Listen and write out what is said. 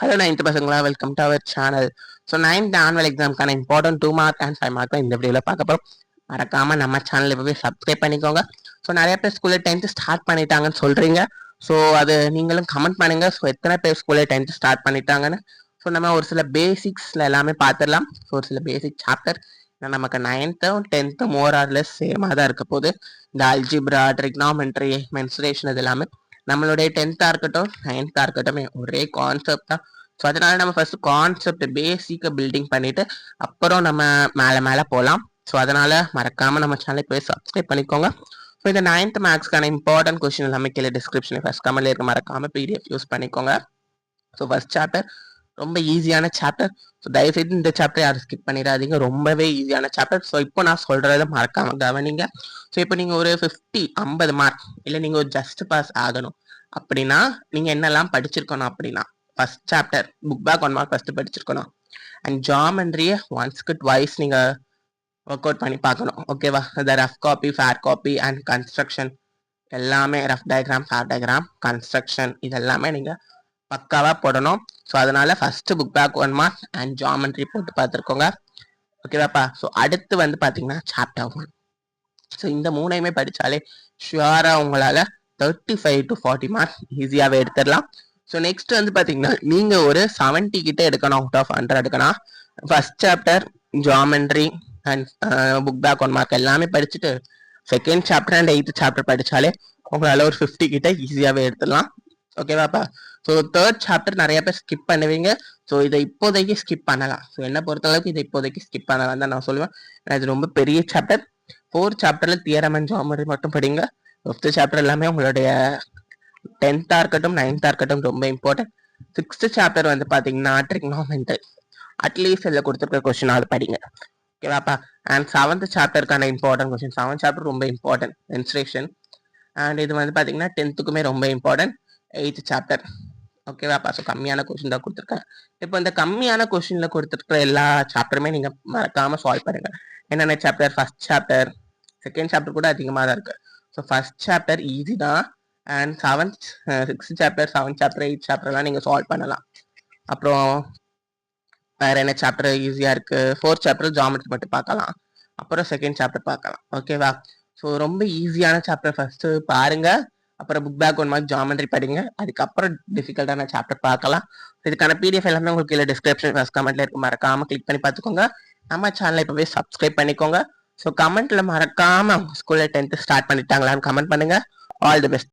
Hello ninth பசங்களா, welcome to our channel. So ninth annual எக்ஸாம்க்கான important 2 mark and 5 mark தான் இந்த வீடியோவில் பார்க்க போகிறோம். மறக்காம நம்ம சேனல் இப்போவே சப்ஸ்கிரைப் பண்ணிக்கோங்க. ஸோ நிறைய பேர் ஸ்கூலில் 10th ஸ்டார்ட் பண்ணிட்டாங்கன்னு சொல்கிறீங்க. ஸோ அது நீங்களும் கமெண்ட் பண்ணுங்க. ஸோ எத்தனை பேர் ஸ்கூலில் 10th ஸ்டார்ட் பண்ணிட்டாங்கன்னு. ஸோ நம்ம ஒரு சில பேசிக்ஸில் எல்லாமே பார்த்துடலாம். ஸோ ஒரு சில பேசிக் சாப்டர் நமக்கு 9th 10th more or less சேமாக தான் இருக்க போகுது. இந்த அல்ஜிப்ரா, ட்ரிக்னாமெட்ரி, மென்சுரேஷன் இது எல்லாமே நம்மளுடைய 10th இருக்கட்டும் 9th இருக்கட்டும் ஒரே கான்செப்ட் தான். ஸோ அதனால நம்ம ஃபர்ஸ்ட் கான்செப்ட் பேசிக்கை பில்டிங் பண்ணிட்டு அப்புறம் நம்ம மேலே போகலாம். ஸோ அதனால மறக்காம நம்ம சேனலை போய் சப்ஸ்கிரைப் பண்ணிக்கோங்க. ஸோ இந்த 9th மேக்ஸ்க்கான இம்பார்ட்டன்ட் கொஸ்டின் எல்லாமே கீழே டிஸ்கிரிப்ஷன் ஃபர்ஸ்ட் கமெண்ட்ல இருக்க மறக்காம பிடிஎஃப் யூஸ் பண்ணிக்கோங்க. ஸோ ஃபர்ஸ்ட் சாப்டர் ரொம்ப ஈஸியான சாப்டர். ஸோ தயவுசெய்து இந்த சாப்டர் யாரும் ஸ்கிப் பண்ணிடாதீங்க, ரொம்பவே ஈஸியான சாப்டர். ஸோ இப்போ நான் சொல்றத மறக்காம கவனிங்க. ஸோ இப்போ நீங்க ஒரு 50 மார்க் இல்லை நீங்க ஒரு ஜஸ்ட் பாஸ் ஆகணும் அப்படின்னா நீங்க என்னெல்லாம் படிச்சிருக்கணும் அப்படின்னா, first chapter book back 1 mark first படிச்சிருக்கணும். அண்ட் ஜாமெண்ட்ரியை ஒன்ஸ்க்கு ட்வைஸ் நீங்க ஒர்க் அவுட் பண்ணி பார்க்கணும். ஓகேவா? இந்த rough copy, fair copy and construction எல்லாமே, rough diagram, fair diagram, construction இதெல்லாமே நீங்க பக்காவா போடணும். ஸோ அதனால first book back 1 mark and geometry போட்டு பார்த்துருக்கோங்க. ஓகேவாப்பா? ஸோ அடுத்து வந்து பார்த்தீங்கன்னா சாப்டர் 1. ஸோ இந்த மூணையுமே படித்தாலே ஷுவரா உங்களால 35 to 40 மார்க் ஈஸியாகவே எடுத்துடலாம். ஸோ நெக்ஸ்ட் வந்து பார்த்தீங்கன்னா நீங்க ஒரு 70 கிட்ட எடுக்கணும் அவுட் ஆஃப் 100 எடுக்கணும். First chapter geometry and book back 1 mark எல்லாமே படிச்சுட்டு second chapter and 8th chapter படிச்சாலே உங்களால ஒரு 50 கிட்ட ஈஸியாகவே எடுத்துடலாம். ஓகேவாப்பா? ஸோ தேர்ட் சாப்டர் நிறைய பேர் ஸ்கிப் பண்ணுவீங்க. ஸோ இதை இப்போதைக்கு ஸ்கிப் பண்ணலாம். ஸோ என்ன பொறுத்த அளவுக்கு இதை இப்போதைக்கு ஸ்கிப் பண்ணலாம் தான் நான் சொல்லுவேன். இது ரொம்ப பெரிய சாப்டர். 4th சாப்டர்ல தியரம் அண்ட் ஜாமெட்ரி மட்டும் படிங்க. 5th சாப்டர் எல்லாமே உங்களுடைய 10th இருக்கட்டும் 9th இருக்கட்டும் ரொம்ப இம்பார்ட்டன்ட். 6th சாப்டர் வந்து பாத்தீங்கன்னா ட்ரிக்னாமெட்ரி அட்லீஸ்ட் இதில் கொடுத்துருக்க கொஸ்டின் அது படிங்க. ஓகேவாப்பா? அண்ட் 7th சாப்டருக்கான இம்பார்ட்டன்ட் கொஸ்டின், 7th சாப்டர் ரொம்ப இம்பார்ட்டன்ட், மென்சுரேஷன். அண்ட் இது வந்து பாத்தீங்கன்னா 10th ரொம்ப இம்பார்ட்டன்ட். 8th chapter. ஓகேவாப்பா? ஸோ கம்மியான கொஸ்டின் தான் கொடுத்துருக்கேன். இப்போ இந்த கம்மியான கொஸ்டின்ல கொடுத்துருக்கிற எல்லா சாப்டருமே நீங்க மறக்காம சால்வ் பண்ணுங்க. என்னென்ன chapter? First chapter, second chapter கூட அதிகமாக தான் இருக்கு. ஸோ ஃபர்ஸ்ட் சாப்டர் ஈஸி தான். And 6th chapter, 7th chapter, 8th சாப்டர்லாம் நீங்க சால்வ் பண்ணலாம். அப்புறம் வேற என்ன சாப்டர் ஈஸியா இருக்கு? 4th சாப்டர் ஜாமெட்ரி மட்டும் பார்க்கலாம், அப்புறம் செகண்ட் சாப்டர் பார்க்கலாம். ஓகேவா? ஸோ ரொம்ப ஈஸியான சாப்டர் ஃபர்ஸ்ட் பாருங்க, அப்புறம் புக் பேக் 1 மார்க் ஜாமெட்ரி படிங்க, அதுக்கப்புறம் டிஃபிகல்ட்டான சாப்டர் பார்க்கலாம். இதுக்கான பிடிஎஃப் எல்லாமே உங்களுக்கு கீழே டிஸ்கிரிப்ஷன் ஃபர்ஸ்ட் கமெண்ட்ல இருக்கு, மறக்காம கிளிக் பண்ணி பார்த்துக்கோங்க. நம்ம சேனலை இப்போவே சப்ஸ்கிரைப் பண்ணிக்கோங்க. ஸோ கமெண்ட்ல மறக்காம உங்க ஸ்கூல்ல 10th ஸ்டார்ட் பண்ணிட்டாங்களான்னு கமெண்ட் பண்ணுங்க. All the best.